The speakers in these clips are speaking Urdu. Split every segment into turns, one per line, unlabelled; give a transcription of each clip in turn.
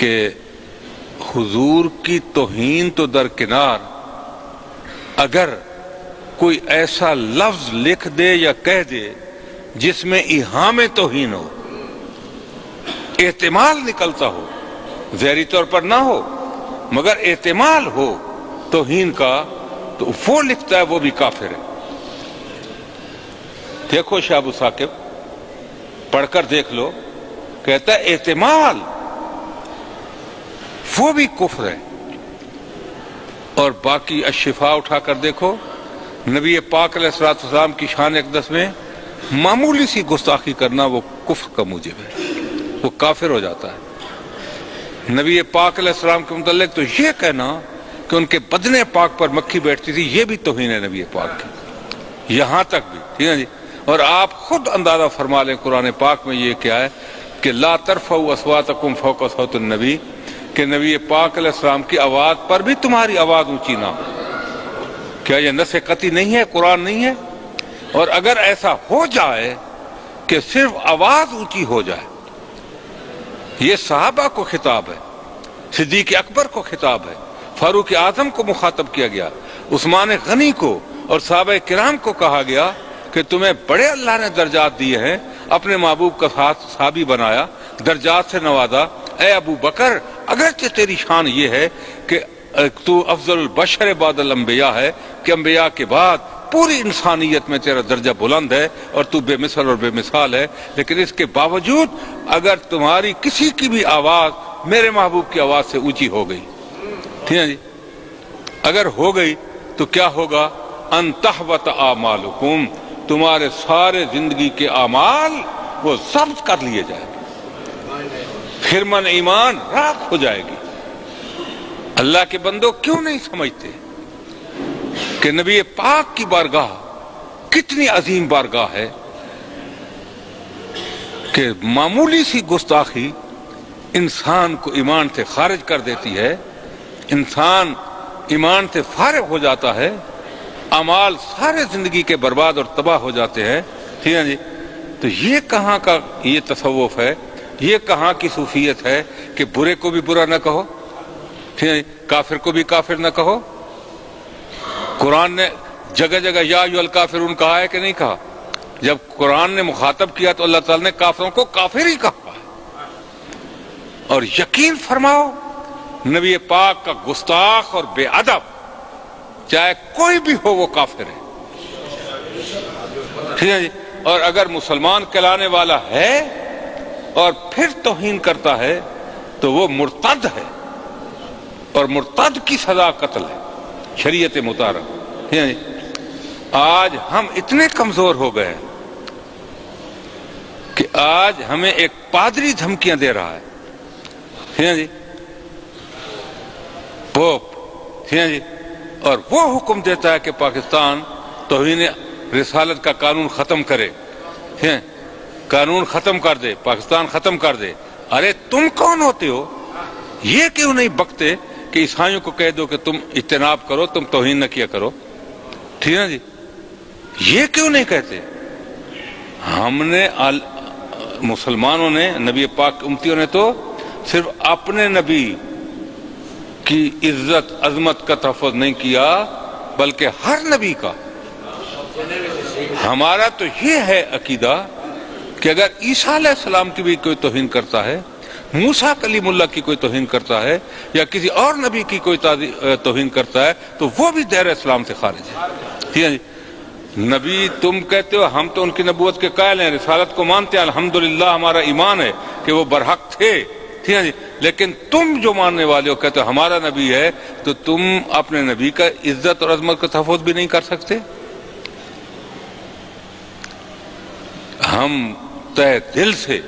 کہ حضور کی توہین تو درکنار، اگر کوئی ایسا لفظ لکھ دے یا کہہ دے جس میں ایہام توہین ہو، احتمال نکلتا ہو، ظاہری طور پر نہ ہو مگر احتمال ہو توہین کا، تو وہ لکھتا ہے وہ بھی کافر ہے۔ دیکھو شاہ ابو ثاقب، پڑھ کر دیکھ لو، کہتا ہے احتمال، وہ بھی کفر ہے۔ اور باقی الشفاء اٹھا کر دیکھو، نبی پاک علیہ السلام کی شان اقدس میں معمولی سی گستاخی کرنا وہ کفر کا موجب ہے، وہ کافر ہو جاتا ہے۔ نبی پاک علیہ السلام کے متعلق تو یہ کہنا کہ ان کے بدن پاک پر مکھی بیٹھتی تھی، یہ بھی توہین ہے نبی پاک کی، یہاں تک بھی، ٹھیک ہے جی۔ اور آپ خود اندازہ فرما لیں قرآن پاک میں یہ کیا ہے کہ لا ترفعوا اصواتکم فوق صوت النبی، کہ نبی پاک علیہ السلام کی آواز پر بھی تمہاری آواز اونچی نہ ہو۔ کیا یہ نص قطعی نہیں ہے، قرآن نہیں ہے؟ اور اگر ایسا ہو جائے کہ صرف آواز اونچی ہو جائے، یہ صحابہ کو خطاب ہے، صدیق اکبر کو خطاب ہے، فاروق اعظم کو مخاطب کیا گیا، عثمان غنی کو اور صحابہ کرام کو کہا گیا کہ تمہیں بڑے اللہ نے درجات دیے ہیں، اپنے محبوب کا صحابی بنایا، درجات سے نوازا۔ اے ابو بکر، اگرچہ تیری شان یہ ہے کہ تو افضل البشر بعد الانبیاء ہے، کہ انبیاء کے بعد پوری انسانیت میں تیرا درجہ بلند ہے اور تو بے مثل اور بے مثال ہے، لیکن اس کے باوجود اگر تمہاری کسی کی بھی آواز میرے محبوب کی آواز سے اونچی ہو گئی، ٹھیک ہے جی، اگر ہو گئی تو کیا ہوگا؟ ان تحبط اعمالکم، تمہارے سارے زندگی کے اعمال وہ ضبط کر لیے جائیں گے، خرمن ایمان راکھ ہو جائے گی۔ اللہ کے بندوں کیوں نہیں سمجھتے کہ نبی پاک کی بارگاہ کتنی عظیم بارگاہ ہے کہ معمولی سی گستاخی انسان کو ایمان سے خارج کر دیتی ہے، انسان ایمان سے فارغ ہو جاتا ہے، اعمال سارے زندگی کے برباد اور تباہ ہو جاتے ہیں، ٹھیک ہے جی۔ تو یہ کہاں کا یہ تصوف ہے، یہ کہاں کی صوفیت ہے کہ برے کو بھی برا نہ کہو، ٹھیک ہے، کافر کو بھی کافر نہ کہو؟ قرآن نے جگہ جگہ یا ایھا الکافرون کہا ہے کہ نہیں کہا؟ جب قرآن نے مخاطب کیا تو اللہ تعالیٰ نے کافروں کو کافر ہی کہا۔ اور یقین فرماؤ نبی پاک کا گستاخ اور بے ادب چاہے کوئی بھی ہو وہ کافر ہے، ٹھیک ہے جی۔ اور اگر مسلمان کہلانے والا ہے اور پھر توہین کرتا ہے تو وہ مرتد ہے، اور مرتد کی سزا قتل ہے، شریعت مطہرہ، ٹھیک ہے جی۔ آج ہم اتنے کمزور ہو گئے ہیں کہ آج ہمیں ایک پادری دھمکیاں دے رہا ہے، ٹھیک ہے جی، پوپ، ٹھیک ہے جی، اور وہ حکم دیتا ہے کہ پاکستان توہین رسالت کا قانون ختم کرے، ٹھیک ہے، قانون ختم کر دے، پاکستان ختم کر دے۔ ارے تم کون ہوتے ہو؟ یہ کیوں نہیں بکتے کہ عیسائیوں کو کہہ دو کہ تم اجتناب کرو، تم توہین نہ کیا کرو، ٹھیک ہے جی، یہ کیوں نہیں کہتے؟ ہم نے مسلمانوں نے، نبی پاک امتیوں نے تو صرف اپنے نبی کی عزت عظمت کا تحفظ نہیں کیا بلکہ ہر نبی کا۔ ہمارا تو یہ ہے عقیدہ کہ اگر عیسیٰ علیہ السلام کی بھی کوئی توہین کرتا ہے، موسیٰ کلیم اللہ کی کوئی توہین کرتا ہے، یا کسی اور نبی کی کوئی توہین کرتا ہے تو وہ بھی دائرہ اسلام سے خارج ہے، ٹھیک ہے جی۔ نبی تم کہتے ہو ہم تو ان کی نبوت کے قائل ہیں، رسالت کو مانتے ہیں، الحمدللہ ہمارا ایمان ہے کہ وہ برحق تھے، ٹھیک ہے جی، لیکن تم جو ماننے والے ہو کہتے ہو ہمارا نبی ہے، تو تم اپنے نبی کا عزت اور عظمت کا تحفظ بھی نہیں کر سکتے؟ ہم تہ دل سے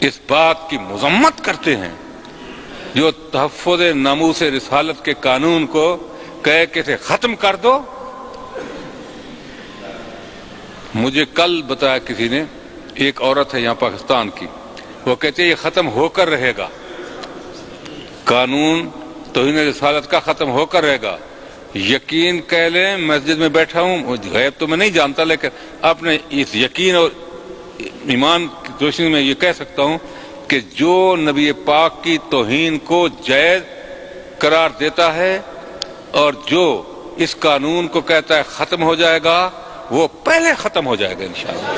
اس بات کی مذمت کرتے ہیں جو تحفظ ناموس رسالت کے قانون کو کہہ کے سے ختم کر دو۔ مجھے کل بتایا کسی نے، ایک عورت ہے یہاں پاکستان کی، وہ کہتے ہیں یہ ختم ہو کر رہے گا، قانون توہین رسالت کا ختم ہو کر رہے گا۔ یقین کہہ لیں، مسجد میں بیٹھا ہوں، غیب تو میں نہیں جانتا، لیکن اپنے اس یقین اور ایمان کی روشنی میں یہ کہہ سکتا ہوں کہ جو نبی پاک کی توہین کو جائز قرار دیتا ہے اور جو اس قانون کو کہتا ہے ختم ہو جائے گا، وہ پہلے ختم ہو جائے گا انشاءاللہ،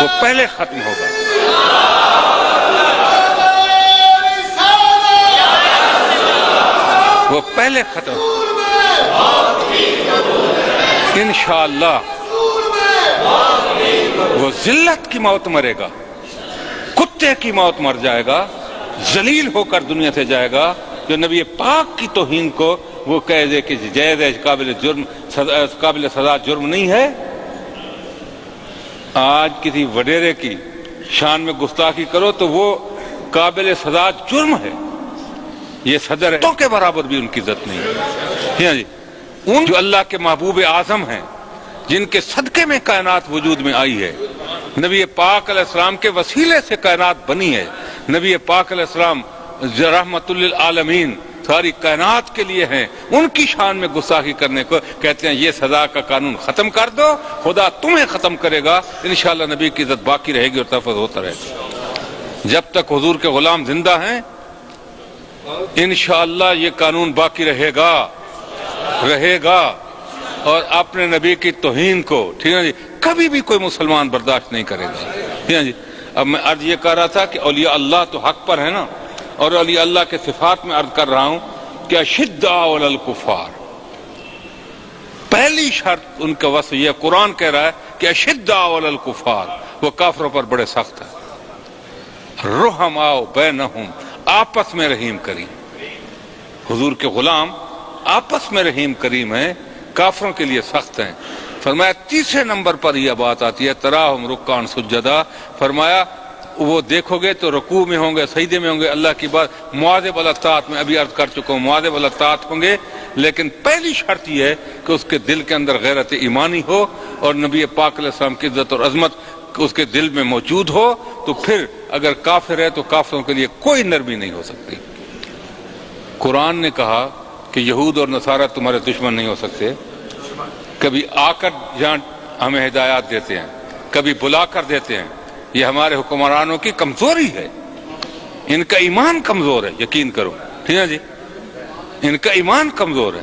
وہ پہلے ختم ہوگا۔ وہ پہلے ختم انشاءاللہ۔ وہ ذلت کی موت مرے گا، کتے کی موت مر جائے گا، ذلیل ہو کر دنیا سے جائے گا، جو نبی پاک کی توہین کو وہ کہہ دے کہ جائز ہے، قابل سزا جرم نہیں ہے۔ آج کسی وڈیرے کی شان میں گستاخی کرو تو وہ قابل سزا جرم ہے، یہ صدر ہے کے برابر بھی ان کی عزت نہیں ہے۔ جی ان جو اللہ کے محبوب اعظم ہیں، جن کے صدقے میں کائنات وجود میں آئی ہے، نبی پاک علیہ السلام کے وسیلے سے کائنات بنی ہے، نبی پاک علیہ السلام رحمت للعالمین ساری کائنات کے لیے ہیں، ان کی شان میں گستاخی کرنے کو کہتے ہیں یہ سزا کا قانون ختم کر دو، خدا تمہیں ختم کرے گا، انشاءاللہ نبی کی عزت باقی رہے گی اور تحفظ ہوتا رہے گا۔ جب تک حضور کے غلام زندہ ہیں انشاءاللہ یہ قانون باقی رہے گا، اور اپنے نبی کی توہین کو ٹھیک ہے جی کبھی بھی کوئی مسلمان برداشت نہیں کرے گا۔ ٹھیک ہے جی، اب میں عرض یہ کر رہا تھا کہ اولیاء اللہ تو حق پر ہے نا، اور اولیاء اللہ کے صفات میں عرض کر رہا ہوں کہ اشداء علی الکفار، پہلی شرط ان کا وصف یہ قرآن کہہ رہا ہے کہ اشداء علی الکفار، وہ کافروں پر بڑے سخت ہیں، رحماء بینہم، آپس میں رحیم کریم۔ حضور کے غلام آپس میں رحیم کریم ہیں، کافروں کے لیے سخت ہیں۔ فرمایا تیسرے نمبر پر یہ بات آتی ہے تراہم رکعان سجدا، فرمایا وہ دیکھو گے تو رکوع میں ہوں گے، سجدے میں ہوں گے، اللہ کی بات مواظب علی الطاعت، میں ابھی عرض کر چکا ہوں مواظب علی الطاعت ہوں گے، لیکن پہلی شرط یہ ہے کہ اس کے دل کے اندر غیرت ایمانی ہو اور نبی پاک علیہ السلام کی عزت اور عظمت اس کے دل میں موجود ہو، تو پھر اگر کافر ہے تو کافروں کے لیے کوئی نرمی نہیں ہو سکتی۔ قرآن نے کہا کہ یہود اور نصارہ تمہارے دشمن نہیں ہو سکتے، کبھی آ کر جہاں ہمیں ہدایات دیتے ہیں، کبھی بلا کر دیتے ہیں، یہ ہمارے حکمرانوں کی کمزوری ہے، ان کا ایمان کمزور ہے، یقین کرو، ٹھیک ہے جی، ان کا ایمان کمزور ہے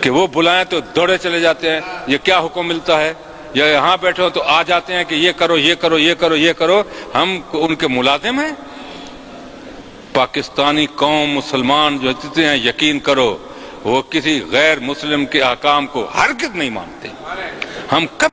کہ وہ بلائیں تو دوڑے چلے جاتے ہیں، یہ کیا حکم ملتا ہے، یا یہاں بیٹھے ہو تو آ جاتے ہیں کہ یہ کرو یہ کرو یہ کرو یہ کرو، ہم ان کے ملازم ہیں۔ پاکستانی قوم مسلمان جو جتنے ہیں یقین کرو وہ کسی غیر مسلم کے احکام کو ہرگز نہیں مانتے، ہم کب